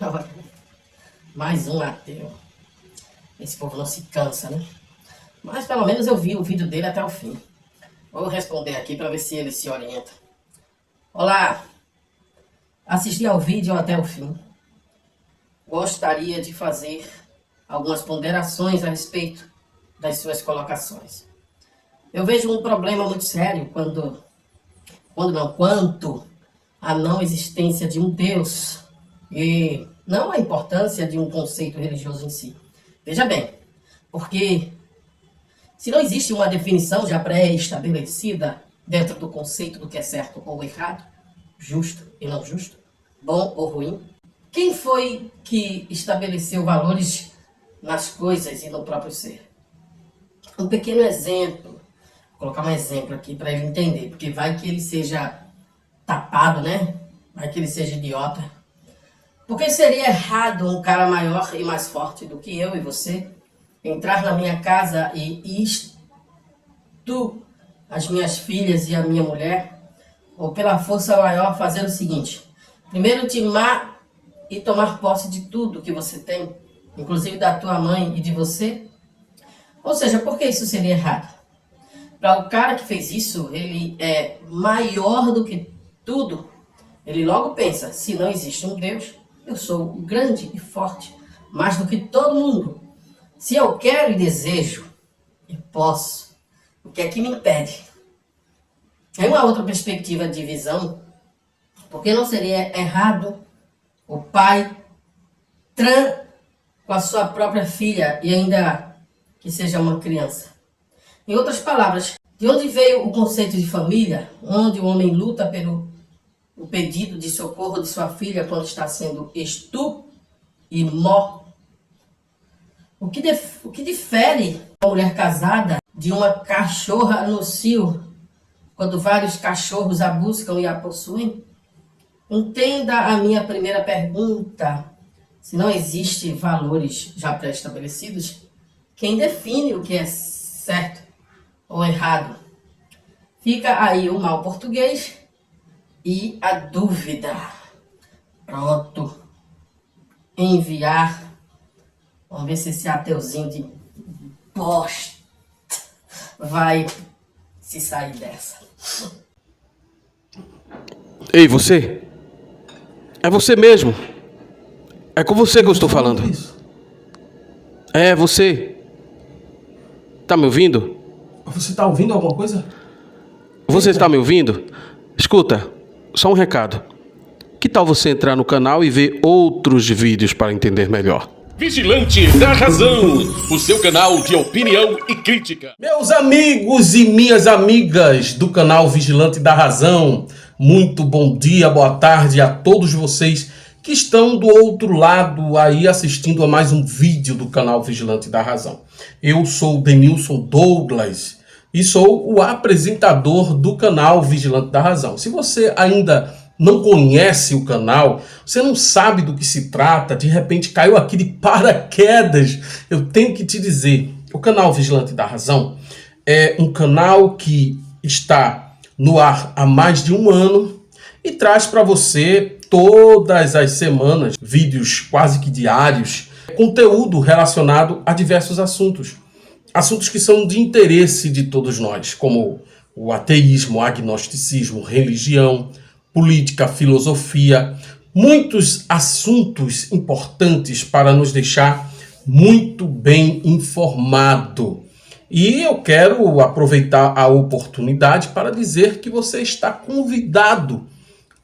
Olha, mais um ateu. Esse povo não se cansa, né? Mas pelo menos eu vi o vídeo dele até o fim. Vou responder aqui para ver se ele se orienta. Olá, assisti ao vídeo até o fim. Gostaria de fazer algumas ponderações a respeito das suas colocações. Eu vejo um problema muito sério quanto à não existência de um Deus e não a importância de um conceito religioso em si. Veja bem, porque se não existe uma definição já pré-estabelecida dentro do conceito do que é certo ou errado, justo e não justo, bom ou ruim, quem foi que estabeleceu valores nas coisas e no próprio ser? Um pequeno exemplo, vou colocar um exemplo aqui para ele entender, porque vai que ele seja tapado, né? Vai que ele seja idiota. Porque seria errado um cara maior e mais forte do que eu e você entrar na minha casa e as minhas filhas e a minha mulher, ou pela força maior fazer o seguinte: primeiro timar e tomar posse de tudo que você tem, inclusive da tua mãe e de você? Ou seja, por que isso seria errado? Para o cara que fez isso, ele é maior do que tudo. Ele logo pensa: se não existe um Deus, eu sou grande e forte, mais do que todo mundo. Se eu quero e desejo, e posso, o que é que me impede? Em uma outra perspectiva de visão, porque não seria errado o pai com a sua própria filha e ainda que seja uma criança? Em outras palavras, de onde veio o conceito de família, onde o homem luta pelo o pedido de socorro de sua filha quando está sendo e morto? O que difere uma mulher casada de uma cachorra no cio, quando vários cachorros a buscam e a possuem? Entenda a minha primeira pergunta. Se não existem valores já pré-estabelecidos, quem define o que é certo ou errado? Fica aí o mau português e a dúvida. Pronto. Enviar. Vamos ver se esse ateuzinho de bosta vai se sair dessa. Ei, você? É você mesmo. É com você que eu estou falando. É você. Tá me ouvindo? Você tá ouvindo alguma coisa? Você está me ouvindo? Escuta, só um recado. Que tal você entrar no canal e ver outros vídeos para entender melhor? Vigilante da Razão, o seu canal de opinião e crítica. Meus amigos e minhas amigas do canal Vigilante da Razão, muito bom dia, boa tarde a todos vocês que estão do outro lado aí assistindo a mais um vídeo do canal Vigilante da Razão. Eu sou o Denilson Douglas e sou o apresentador do canal Vigilante da Razão. Se você ainda não conhece o canal, você não sabe do que se trata, de repente caiu aqui de paraquedas, eu tenho que te dizer, o canal Vigilante da Razão é um canal que está no ar há mais de um ano e traz para você todas as semanas, vídeos quase que diários, conteúdo relacionado a diversos assuntos. Assuntos que são de interesse de todos nós, como o ateísmo, o agnosticismo, religião, política, filosofia, muitos assuntos importantes para nos deixar muito bem informado. E eu quero aproveitar a oportunidade para dizer que você está convidado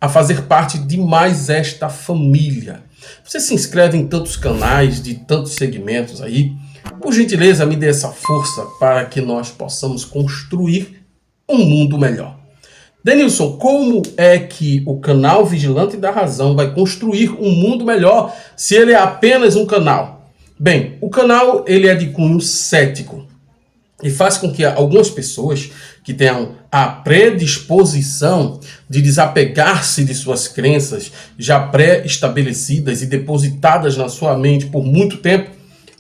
a fazer parte de mais esta família. Você se inscreve em tantos canais, de tantos segmentos aí. Por gentileza, me dê essa força para que nós possamos construir um mundo melhor. Denilson, como é que o canal Vigilante da Razão vai construir um mundo melhor se ele é apenas um canal? Bem, o canal ele é de cunho cético e faz com que algumas pessoas que tenham a predisposição de desapegar-se de suas crenças já pré-estabelecidas e depositadas na sua mente por muito tempo,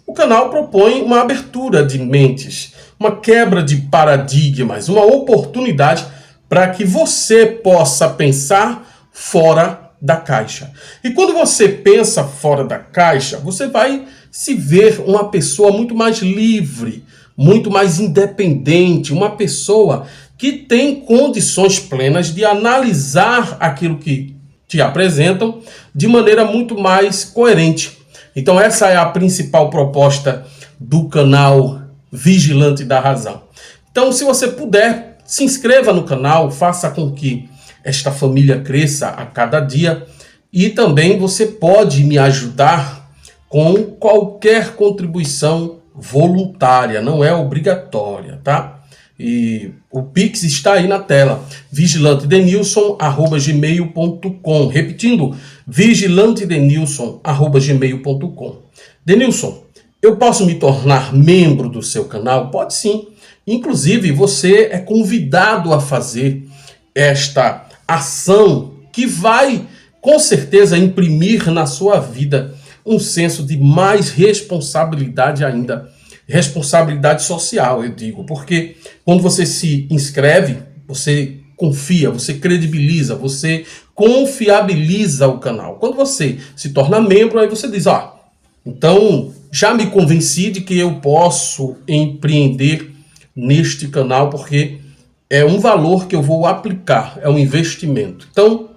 o canal propõe uma abertura de mentes, uma quebra de paradigmas, uma oportunidade para que você possa pensar fora da caixa. E quando você pensa fora da caixa, você vai se ver uma pessoa muito mais livre, muito mais independente, uma pessoa que tem condições plenas de analisar aquilo que te apresentam de maneira muito mais coerente. Então essa é a principal proposta do canal Vigilante da Razão. Então, se você puder, se inscreva no canal, faça com que esta família cresça a cada dia, e também você pode me ajudar com qualquer contribuição voluntária, não é obrigatória, tá? E o Pix está aí na tela, vigilantedenilson@gmail.com. Repetindo, vigilantedenilson@gmail.com. Denilson, eu posso me tornar membro do seu canal? Pode sim. Inclusive, você é convidado a fazer esta ação que vai, com certeza, imprimir na sua vida um senso de mais responsabilidade ainda. Responsabilidade social, eu digo, porque quando você se inscreve, você confia, você credibiliza, você confiabiliza o canal. Quando você se torna membro, aí você diz, então já me convenci de que eu posso empreender neste canal, porque é um valor que eu vou aplicar, é um investimento. Então,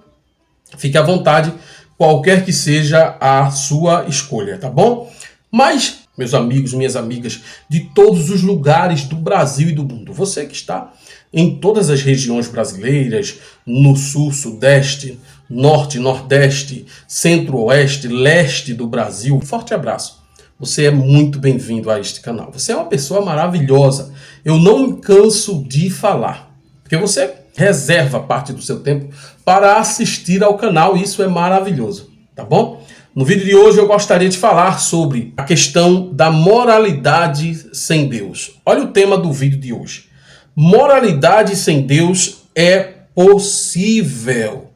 fique à vontade, qualquer que seja a sua escolha, tá bom? Mas, meus amigos, minhas amigas, de todos os lugares do Brasil e do mundo, você que está em todas as regiões brasileiras, no sul, sudeste, norte, nordeste, centro-oeste, leste do Brasil, um forte abraço. Você é muito bem-vindo a este canal. Você é uma pessoa maravilhosa. Eu não me canso de falar, porque você reserva parte do seu tempo para assistir ao canal, e isso é maravilhoso, tá bom? No vídeo de hoje eu gostaria de falar sobre a questão da moralidade sem Deus. Olha o tema do vídeo de hoje. Moralidade sem Deus é possível.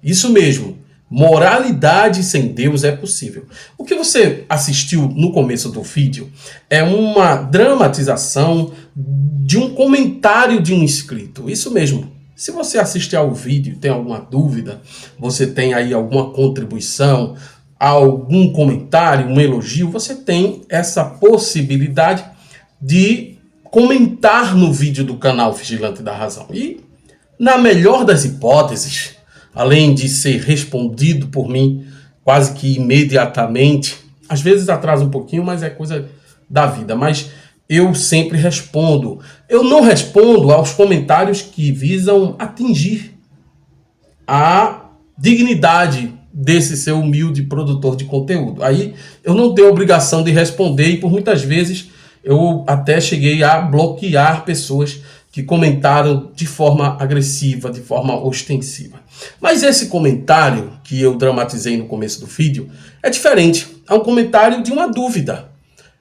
Isso mesmo. Moralidade sem Deus é possível. O que você assistiu no começo do vídeo é uma dramatização de um comentário de um inscrito. Isso mesmo. Se você assistir ao vídeo e tem alguma dúvida, você tem aí alguma contribuição, algum comentário, um elogio, você tem essa possibilidade de comentar no vídeo do canal Vigilante da Razão. E, na melhor das hipóteses, além de ser respondido por mim quase que imediatamente, às vezes atrasa um pouquinho, mas é coisa da vida, mas eu sempre respondo. Eu não respondo aos comentários que visam atingir a dignidade desse seu humilde produtor de conteúdo. Aí eu não tenho obrigação de responder, e por muitas vezes eu até cheguei a bloquear pessoas que comentaram de forma agressiva, de forma ostensiva. Mas esse comentário que eu dramatizei no começo do vídeo é diferente. É um comentário de uma dúvida.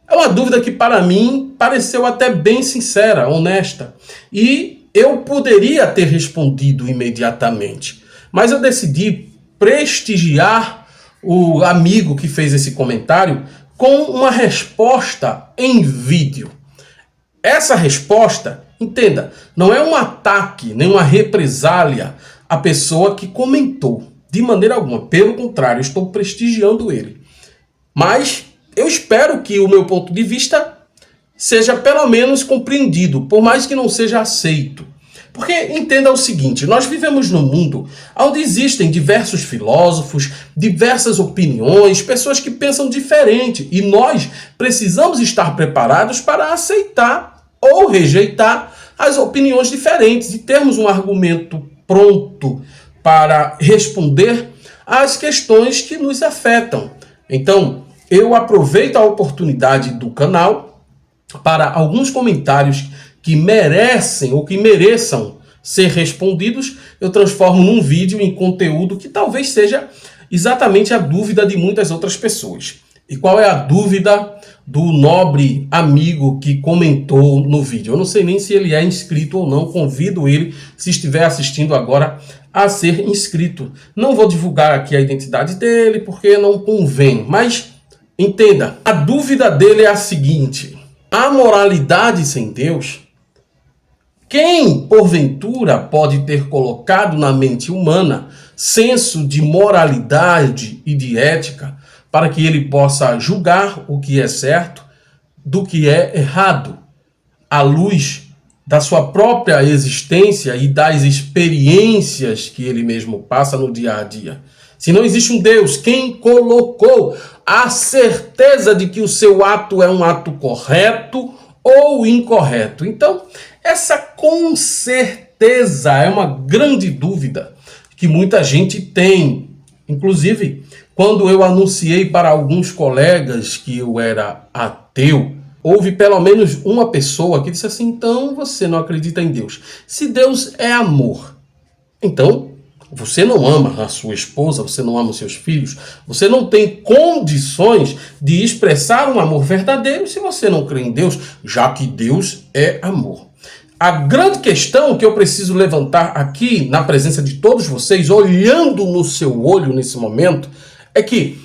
É uma dúvida que para mim pareceu até bem sincera, honesta. E eu poderia ter respondido imediatamente. Mas eu decidi prestigiar o amigo que fez esse comentário com uma resposta em vídeo. Essa resposta, entenda, não é um ataque, nem uma represália à pessoa que comentou, de maneira alguma. Pelo contrário, estou prestigiando ele. Mas eu espero que o meu ponto de vista seja pelo menos compreendido, por mais que não seja aceito. Porque entenda o seguinte, nós vivemos num mundo onde existem diversos filósofos, diversas opiniões, pessoas que pensam diferente, e nós precisamos estar preparados para aceitar ou rejeitar as opiniões diferentes e termos um argumento pronto para responder às questões que nos afetam. Então, eu aproveito a oportunidade do canal para alguns comentários que merecem ou que mereçam ser respondidos, eu transformo num vídeo em conteúdo que talvez seja exatamente a dúvida de muitas outras pessoas. E qual é a dúvida do nobre amigo que comentou no vídeo? Eu não sei nem se ele é inscrito ou não, convido ele, se estiver assistindo agora, a ser inscrito. Não vou divulgar aqui a identidade dele, porque não convém, mas entenda, a dúvida dele é a seguinte: a moralidade sem Deus Quem, porventura, pode ter colocado na mente humana senso de moralidade e de ética para que ele possa julgar o que é certo do que é errado, à luz da sua própria existência e das experiências que ele mesmo passa no dia a dia? Se não existe um Deus, quem colocou a certeza de que o seu ato é um ato correto ou incorreto? Então, essa com certeza é uma grande dúvida que muita gente tem. Inclusive, quando eu anunciei para alguns colegas que eu era ateu, houve pelo menos uma pessoa que disse assim: então você não acredita em Deus. Se Deus é amor, então você não ama a sua esposa, você não ama os seus filhos, você não tem condições de expressar um amor verdadeiro se você não crê em Deus, já que Deus é amor. A grande questão que eu preciso levantar aqui, na presença de todos vocês, olhando no seu olho nesse momento, é que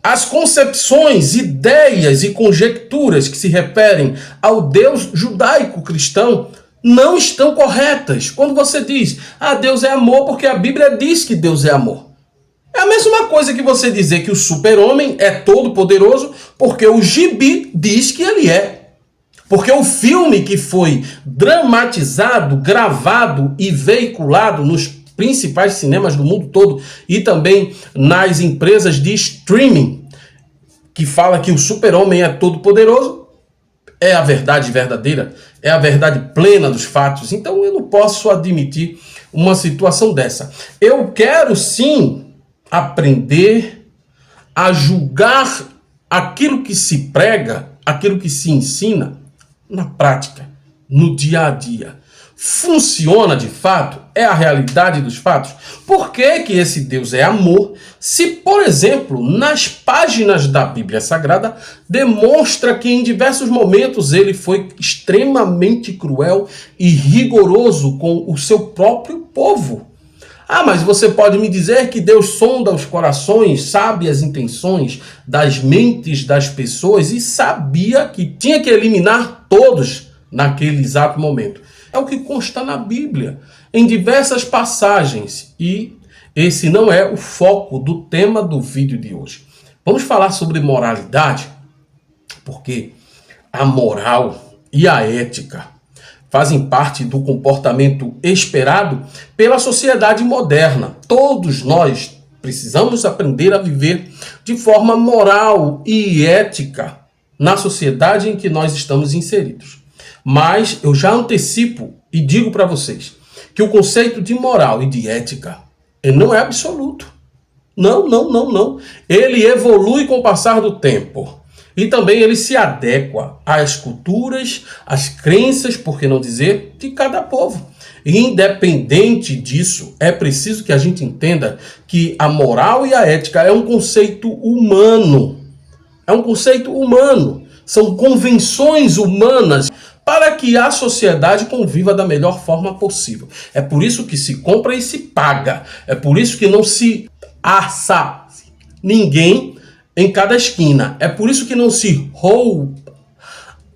as concepções, ideias e conjecturas que se referem ao Deus judaico-cristão não estão corretas. Quando você diz, Deus é amor porque a Bíblia diz que Deus é amor. É a mesma coisa que você dizer que o super-homem é todo poderoso porque o gibi diz que ele é. Porque o filme que foi dramatizado, gravado e veiculado nos principais cinemas do mundo todo e também nas empresas de streaming, que fala que o super-homem é todo poderoso, é a verdade verdadeira, é a verdade plena dos fatos. Então eu não posso admitir uma situação dessa. Eu quero sim aprender a julgar aquilo que se prega, aquilo que se ensina na prática, no dia a dia. Funciona de fato? É a realidade dos fatos? Por que que esse Deus é amor se, por exemplo, nas páginas da Bíblia Sagrada demonstra que em diversos momentos ele foi extremamente cruel e rigoroso com o seu próprio povo? Mas você pode me dizer que Deus sonda os corações, sabe as intenções das mentes das pessoas e sabia que tinha que eliminar todos naquele exato momento. É o que consta na Bíblia, em diversas passagens. E esse não é o foco do tema do vídeo de hoje. Vamos falar sobre moralidade, porque a moral e a ética fazem parte do comportamento esperado pela sociedade moderna. Todos nós precisamos aprender a viver de forma moral e ética na sociedade em que nós estamos inseridos. Mas eu já antecipo e digo para vocês que o conceito de moral e de ética não é absoluto. Não. Ele evolui com o passar do tempo. E também ele se adequa às culturas, às crenças, por que não dizer, de cada povo. Independente disso, é preciso que a gente entenda que a moral e a ética é um conceito humano. É um conceito humano. São convenções humanas para que a sociedade conviva da melhor forma possível. É por isso que se compra e se paga. É por isso que não se assa ninguém em cada esquina. É por isso que não se rouba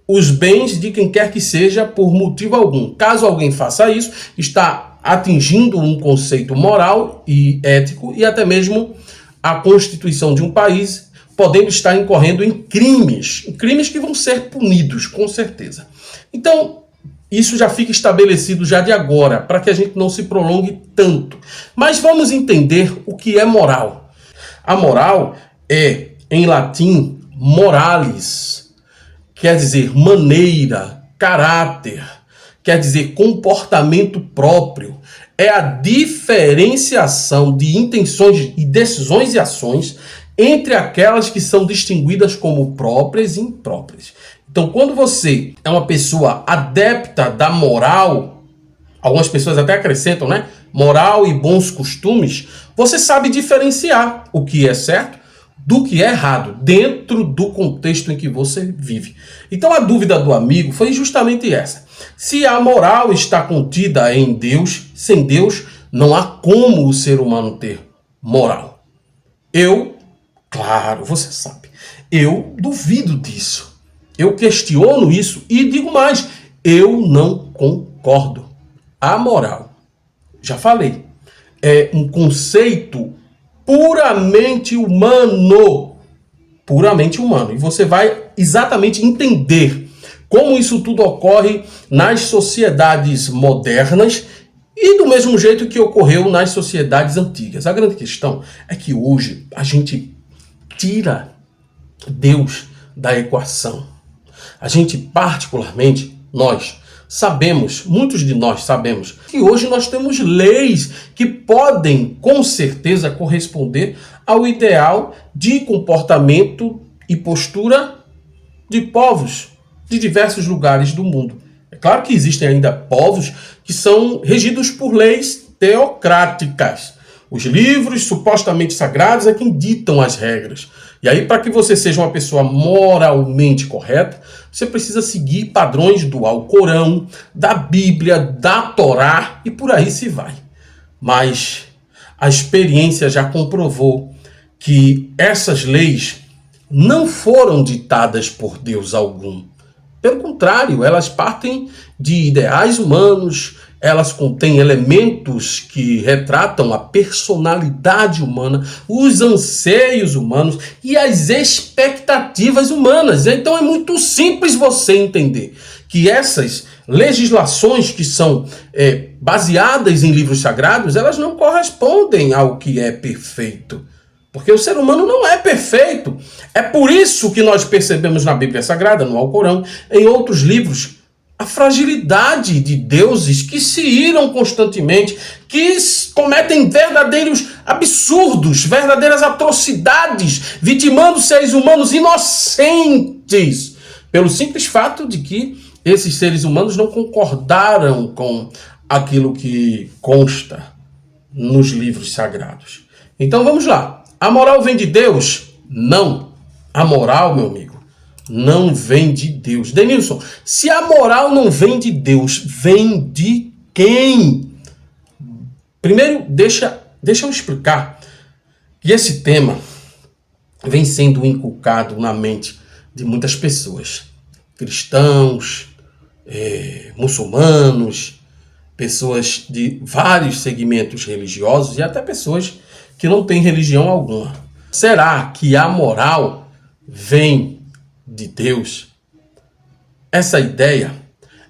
os bens de quem quer que seja por motivo algum. Caso alguém faça isso, está atingindo um conceito moral e ético e até mesmo a constituição de um país, podendo estar incorrendo em crimes que vão ser punidos, com certeza. Então, isso já fica estabelecido já de agora, para que a gente não se prolongue tanto. Mas vamos entender o que é moral. A moral é, em latim, moralis, quer dizer maneira, caráter, quer dizer comportamento próprio. É a diferenciação de intenções e decisões e ações entre aquelas que são distinguidas como próprias e impróprias. Então, quando você é uma pessoa adepta da moral, algumas pessoas até acrescentam, né? Moral e bons costumes, você sabe diferenciar o que é certo do que é errado, dentro do contexto em que você vive. Então, a dúvida do amigo foi justamente essa. Se a moral está contida em Deus, sem Deus, não há como o ser humano ter moral. Claro, você sabe, eu duvido disso. Eu questiono isso e digo mais, eu não concordo. A moral, já falei, é um conceito puramente humano. Puramente humano. E você vai exatamente entender como isso tudo ocorre nas sociedades modernas e do mesmo jeito que ocorreu nas sociedades antigas. A grande questão é que hoje a gente tira Deus da equação. A gente, particularmente, muitos de nós sabemos, que hoje nós temos leis que podem, com certeza, corresponder ao ideal de comportamento e postura de povos de diversos lugares do mundo. É claro que existem ainda povos que são regidos por leis teocráticas. Os livros supostamente sagrados é quem ditam as regras. E aí, para que você seja uma pessoa moralmente correta, você precisa seguir padrões do Alcorão, da Bíblia, da Torá e por aí se vai. Mas a experiência já comprovou que essas leis não foram ditadas por Deus algum. Pelo contrário, elas partem de ideais humanos, elas contêm elementos que retratam a personalidade humana, os anseios humanos e as expectativas humanas. Então é muito simples você entender que essas legislações que são baseadas em livros sagrados, elas não correspondem ao que é perfeito. Porque o ser humano não é perfeito. É por isso que nós percebemos na Bíblia Sagrada, no Alcorão, em outros livros, a fragilidade de deuses que se iram constantemente, que cometem verdadeiros absurdos, verdadeiras atrocidades, vitimando seres humanos inocentes, pelo simples fato de que esses seres humanos não concordaram com aquilo que consta nos livros sagrados. Então vamos lá. A moral vem de Deus? Não. A moral, meu amigo, não vem de Deus. Denilson, se a moral não vem de Deus, vem de quem? Primeiro, deixa eu explicar que esse tema vem sendo inculcado na mente de muitas pessoas. Cristãos, muçulmanos, pessoas de vários segmentos religiosos e até pessoas que não têm religião alguma. Será que a moral vem de Deus? Essa ideia,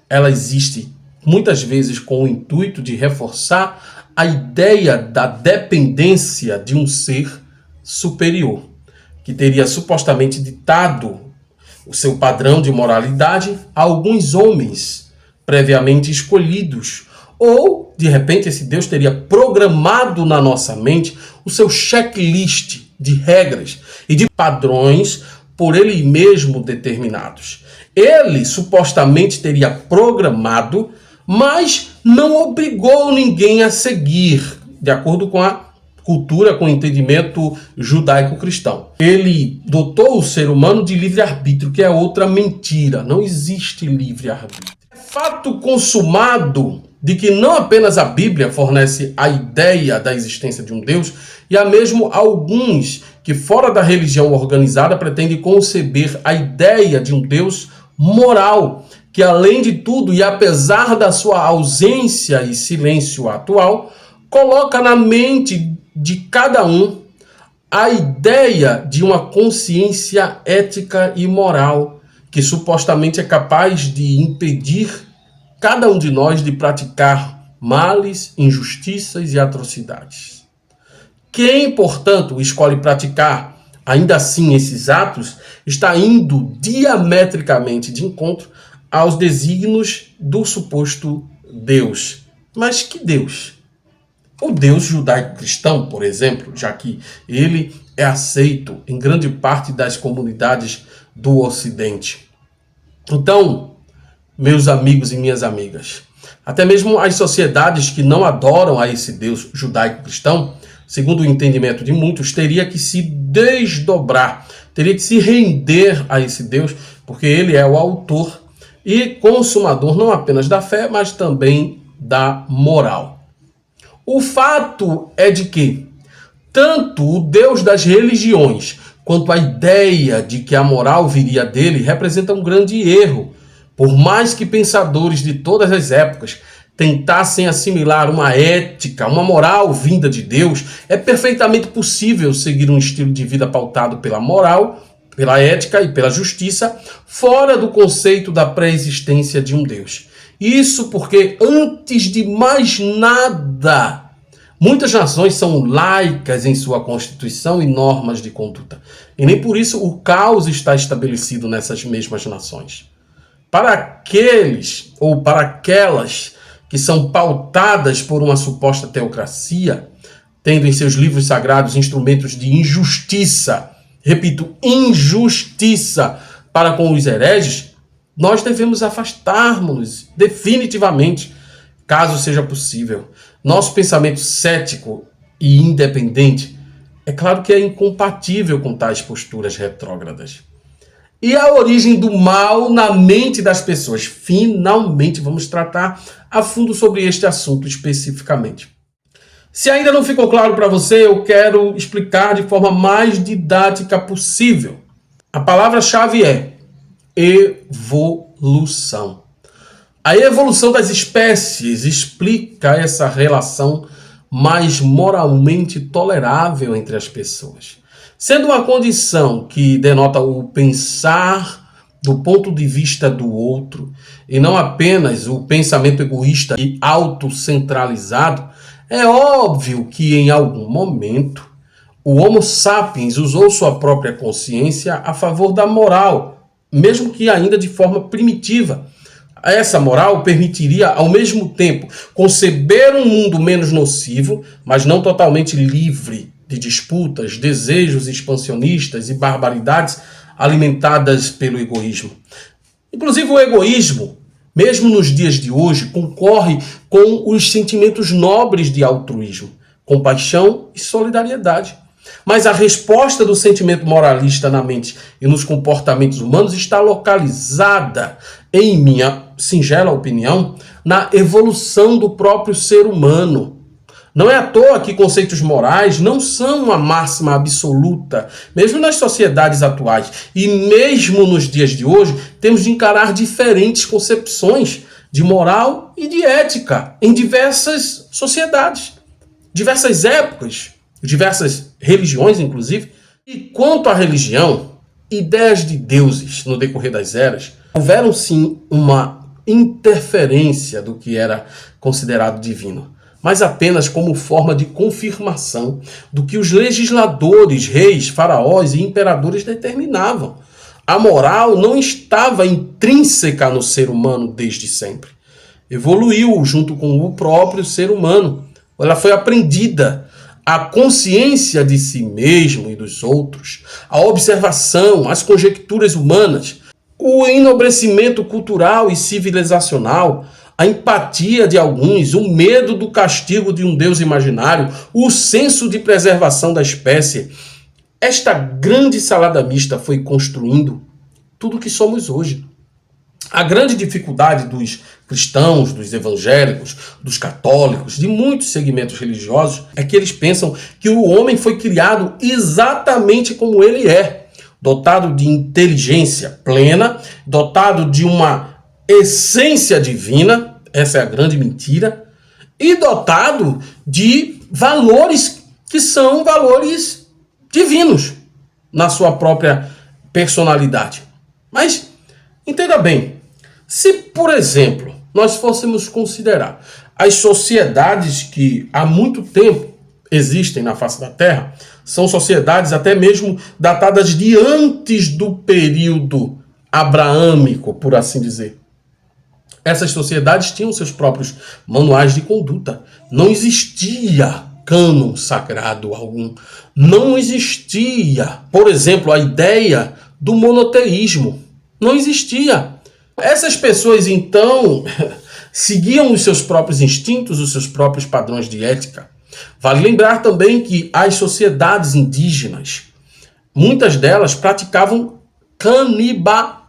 ela existe muitas vezes com o intuito de reforçar a ideia da dependência de um ser superior, que teria supostamente ditado o seu padrão de moralidade a alguns homens previamente escolhidos. Ou, de repente, esse Deus teria programado na nossa mente o seu checklist de regras e de padrões por ele mesmo determinados. Ele supostamente teria programado, mas não obrigou ninguém a seguir, de acordo com a cultura, com o entendimento judaico-cristão. Ele dotou o ser humano de livre-arbítrio, que é outra mentira. Não existe livre-arbítrio. É fato consumado de que não apenas a Bíblia fornece a ideia da existência de um Deus, e há mesmo alguns que fora da religião organizada pretendem conceber a ideia de um Deus moral, que além de tudo e apesar da sua ausência e silêncio atual, coloca na mente de cada um a ideia de uma consciência ética e moral, que supostamente é capaz de impedir cada um de nós de praticar males, injustiças e atrocidades. Quem, portanto, escolhe praticar ainda assim esses atos, está indo diametricamente de encontro aos desígnios do suposto Deus. Mas que Deus? O Deus judaico-cristão, por exemplo, já que ele é aceito em grande parte das comunidades do Ocidente. Então, meus amigos e minhas amigas, até mesmo as sociedades que não adoram a esse Deus judaico-cristão, segundo o entendimento de muitos, teria que se desdobrar, teria que se render a esse Deus, porque ele é o autor e consumador não apenas da fé, mas também da moral. O fato é de que tanto o Deus das religiões quanto a ideia de que a moral viria dele representa um grande erro, por mais que pensadores de todas as épocas tentassem assimilar uma ética, uma moral vinda de Deus, é perfeitamente possível seguir um estilo de vida pautado pela moral, pela ética e pela justiça, fora do conceito da pré-existência de um Deus. Isso porque, antes de mais nada, muitas nações são laicas em sua constituição e normas de conduta. E nem por isso o caos está estabelecido nessas mesmas nações. Para aqueles ou para aquelas que são pautadas por uma suposta teocracia, tendo em seus livros sagrados instrumentos de injustiça, repito, injustiça para com os hereges, nós devemos afastarmos-nos definitivamente, caso seja possível. Nosso pensamento cético e independente, é claro que é incompatível com tais posturas retrógradas. E a origem do mal na mente das pessoas. Finalmente vamos tratar a fundo sobre este assunto especificamente. Se ainda não ficou claro para você, eu quero explicar de forma mais didática possível. A palavra-chave é evolução. A evolução das espécies explica essa relação mais moralmente tolerável entre as pessoas, sendo uma condição que denota o pensar do ponto de vista do outro e não apenas o pensamento egoísta e autocentralizado. É óbvio que em algum momento o Homo sapiens usou sua própria consciência a favor da moral, mesmo que ainda de forma primitiva. Essa moral permitiria, ao mesmo tempo, conceber um mundo menos nocivo, mas não totalmente livre de disputas, desejos expansionistas e barbaridades alimentadas pelo egoísmo. Inclusive o egoísmo, mesmo nos dias de hoje, concorre com os sentimentos nobres de altruísmo, compaixão e solidariedade. Mas a resposta do sentimento moralista na mente e nos comportamentos humanos está localizada, em minha singela opinião, na evolução do próprio ser humano. Não é à toa que conceitos morais não são uma máxima absoluta, mesmo nas sociedades atuais. E mesmo nos dias de hoje, temos de encarar diferentes concepções de moral e de ética em diversas sociedades, diversas épocas, diversas religiões, inclusive. E quanto à religião, ideias de deuses no decorrer das eras, houveram sim uma interferência do que era considerado divino, mas apenas como forma de confirmação do que os legisladores, reis, faraós e imperadores determinavam. A moral não estava intrínseca no ser humano desde sempre. Evoluiu junto com o próprio ser humano. Ela foi aprendida. A consciência de si mesmo e dos outros, a observação, as conjecturas humanas, o enobrecimento cultural e civilizacional, a empatia de alguns, o medo do castigo de um Deus imaginário, o senso de preservação da espécie. Esta grande salada mista foi construindo tudo o que somos hoje. A grande dificuldade dos cristãos, dos evangélicos, dos católicos, de muitos segmentos religiosos, é que eles pensam que o homem foi criado exatamente como ele é, dotado de inteligência plena, dotado de uma essência divina, essa é a grande mentira, e dotado de valores que são valores divinos na sua própria personalidade. Mas, entenda bem, se, por exemplo, nós fôssemos considerar as sociedades que há muito tempo existem na face da Terra, são sociedades até mesmo datadas de antes do período abraâmico, por assim dizer. Essas sociedades tinham seus próprios manuais de conduta. Não existia cânon sagrado algum. Não existia, por exemplo, a ideia do monoteísmo. Não existia. Essas pessoas, então, seguiam os seus próprios instintos, os seus próprios padrões de ética. Vale lembrar também que as sociedades indígenas, muitas delas praticavam canibalismo.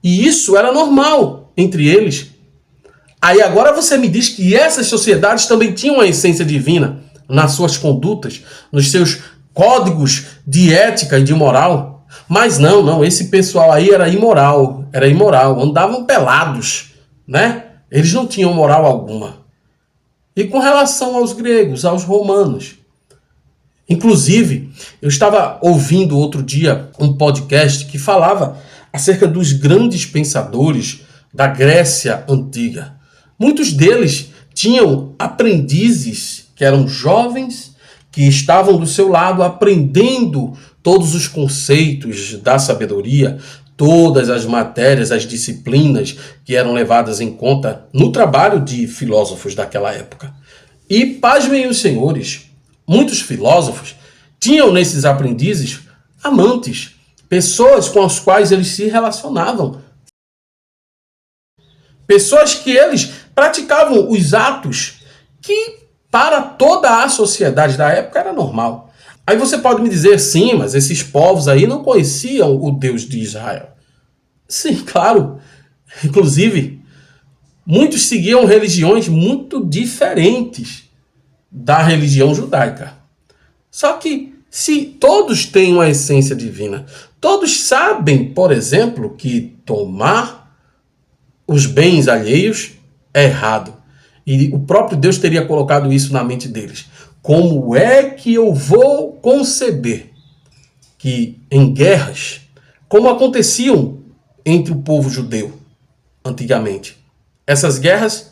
E isso era normal entre eles. Aí agora você me diz que essas sociedades também tinham a essência divina nas suas condutas, nos seus códigos de ética e de moral. Mas não, esse pessoal aí era imoral, andavam pelados, né? Eles não tinham moral alguma. E com relação aos gregos, aos romanos. Inclusive, eu estava ouvindo outro dia um podcast que falava acerca dos grandes pensadores da Grécia Antiga. Muitos deles tinham aprendizes que eram jovens, que estavam do seu lado aprendendo todos os conceitos da sabedoria, todas as matérias, as disciplinas que eram levadas em conta no trabalho de filósofos daquela época. E, pasmem os senhores, muitos filósofos tinham nesses aprendizes amantes, pessoas com as quais eles se relacionavam. Pessoas que eles praticavam os atos que para toda a sociedade da época era normal. Aí você pode me dizer, sim, mas esses povos aí não conheciam o Deus de Israel. Sim, claro. Inclusive, muitos seguiam religiões muito diferentes da religião judaica. Só que se todos têm uma essência divina, todos sabem, por exemplo, que tomar os bens alheios é errado. E o próprio Deus teria colocado isso na mente deles. Como é que eu vou conceber que em guerras, como aconteciam entre o povo judeu antigamente, essas guerras,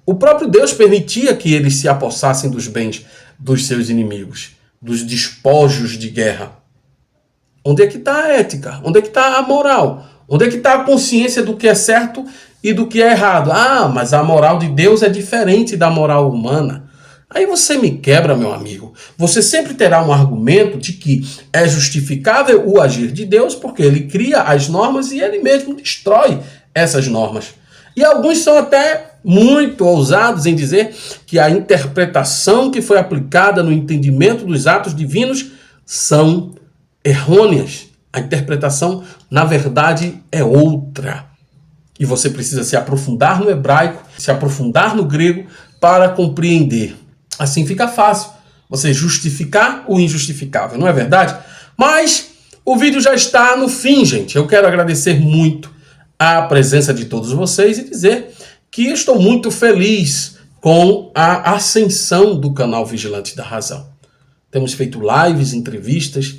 o próprio Deus permitia que eles se apossassem dos bens dos seus inimigos, dos despojos de guerra. Onde é que está a ética? Onde é que está a moral? Onde é que está a consciência do que é certo e do que é errado? Ah, mas a moral de Deus é diferente da moral humana. Aí você me quebra, meu amigo. Você sempre terá um argumento de que é justificável o agir de Deus porque ele cria as normas e ele mesmo destrói essas normas. E alguns são até muito ousados em dizer que a interpretação que foi aplicada no entendimento dos atos divinos são errôneas. A interpretação, na verdade, é outra. E você precisa se aprofundar no hebraico, se aprofundar no grego para compreender. Assim fica fácil você justificar o injustificável, não é verdade? Mas o vídeo já está no fim, gente. Eu quero agradecer muito a presença de todos vocês e dizer que estou muito feliz com a ascensão do canal Vigilante da Razão. Temos feito lives, entrevistas.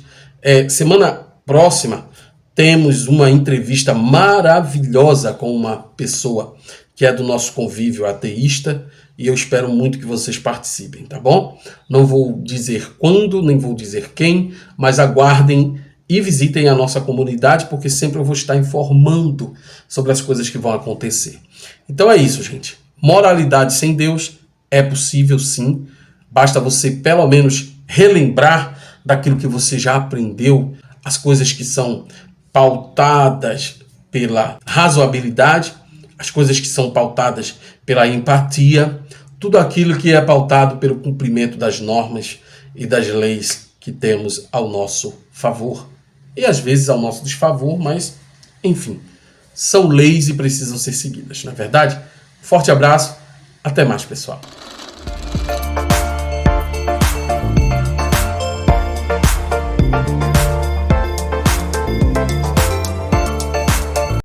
Semana próxima temos uma entrevista maravilhosa com uma pessoa que é do nosso convívio ateísta e eu espero muito que vocês participem, tá bom? Não vou dizer quando, nem vou dizer quem, mas aguardem e visitem a nossa comunidade, porque sempre eu vou estar informando sobre as coisas que vão acontecer. Então é isso, gente. Moralidade sem Deus é possível, sim. Basta você, pelo menos, relembrar daquilo que você já aprendeu, as coisas que são pautadas pela razoabilidade, as coisas que são pautadas pela empatia, tudo aquilo que é pautado pelo cumprimento das normas e das leis que temos ao nosso favor. E às vezes ao nosso desfavor, mas, enfim, são leis e precisam ser seguidas, não é verdade? Forte abraço, até mais, pessoal.